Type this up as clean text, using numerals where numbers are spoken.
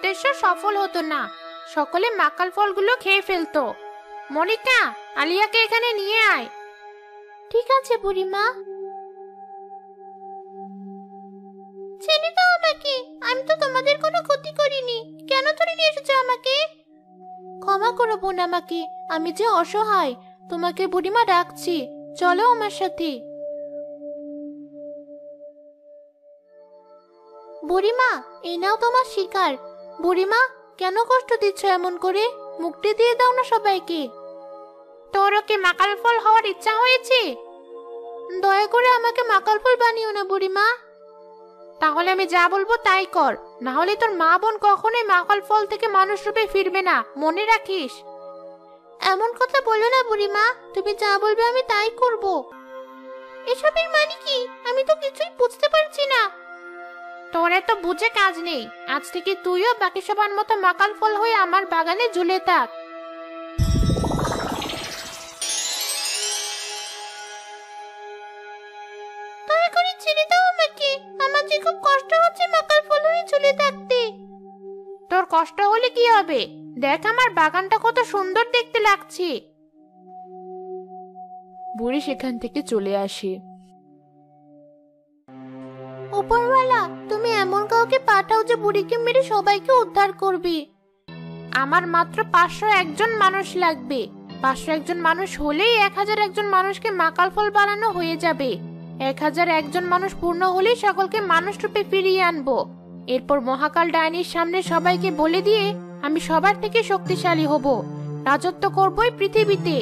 উদ্দেশ্য সফল হতো না, সকলে মাকাল ফলগুলো খেয়ে ফেলতো। মনিকা, আলিয়াকে এখানে নিয়ে আয়। ঠিক আছে বুড়িমা। ছেড়ে দাও আমাকে, আমি তো তোমাদের কোনো ক্ষতি করিনি, কেন ধরে নিয়ে এসেছো আমাকে? ক্ষমা করো বোন আমাকে, আমি যে অসহায়। তোমাকে বুড়িমা ডাকছি, চলো আমার সাথে। বুড়িমা, এই নাও তোমার শিকার। বুড়িমা, কেন কষ্ট দিচ্ছ এমন করে? মুক্তি দিয়ে দাও না সবাইকে। তোরও কি মাকাল ফল হওয়ার ইচ্ছা হয়েছে? দয়া করে আমাকে মাকাল ফল বানিও না বুড়িমা। তাহলে আমি যা বলবো তাই কর, না হলে তোর মা বোন কখনোই মাকাল ফল থেকে মানুষ রূপে ফিরবে না, মনে রাখিস। এমন কথা বলো না বুড়িমা, তুমি যা বলবে আমি তাই করব। এসবের মানে কি? আমি তো কিছুই বুঝতে পারছি না। তোর এত বুঝে কাজ নেই, আজ থেকে তুইও বাকি সবার মতো মাকাল ফল হয়ে আমার বাগানে ঝুলে থাক। দয়া করে ছেড়ে দাও আমাকে, আমার যে খুব কষ্ট হচ্ছে মাকাল ফল হয়ে ঝুলে থাকতে। তোর কষ্ট হলে কি হবে? দেখ আমার বাগানটা কত সুন্দর দেখতে লাগছে। বুড়ি সেখান থেকে চলে আসে। উপরওয়ালা, তুমি এমন কাউকে পাঠাও যে বুড়িকে মেরে সবাইকে উদ্ধার করবে। আমার মাত্র 501 জন মানুষ লাগবে। 501 জন মানুষ হলেই 1001 জন মানুষকে মাকাল ফল বানানো হয়ে যাবে। 1001 জন মানুষ পূর্ণ হলেই সকলকে মানুষ রূপে ফিরিয়ে আনবো। এরপর মহাকাল ডাইনির সামনে সবাইকে বলে দিয়ে আমি সবার থেকে শক্তিশালী হব, রাজত্ব করবো এই পৃথিবীতে।